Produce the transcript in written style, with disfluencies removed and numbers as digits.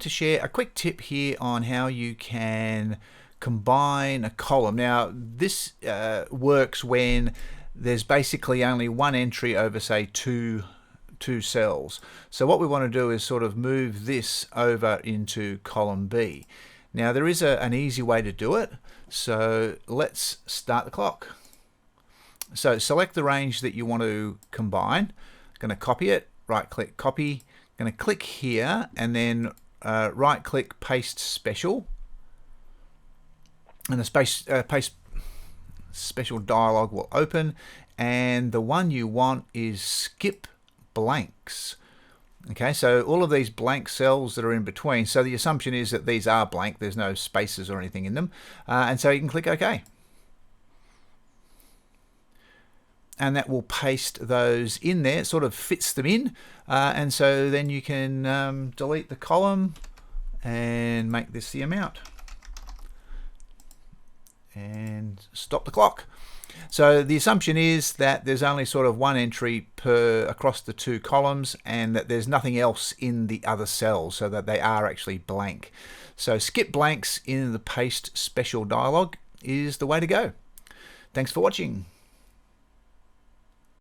to share a quick tip here on how you can combine a column. Now this works when there's basically only one entry over, say, two cells. So what we want to do is sort of move this over into column B. Now there is an easy way to do it, so let's start the clock. So select the range that you want to combine. Going to copy it, right click, copy. Going to click here and then right click, paste special, and the paste special dialog will open, and the one you want is skip blanks. Okay, so all of these blank cells that are in between, so the assumption is that these are blank, there's no spaces or anything in them, and so you can click OK. And that will paste those in there. It sort of fits them in, and so then you can delete the column and make this the amount and stop the clock. So the assumption is that there's only sort of one entry per across the two columns, and that there's nothing else in the other cells, so that they are actually blank. So skip blanks in the paste special dialog is the way to go. Thanks for watching.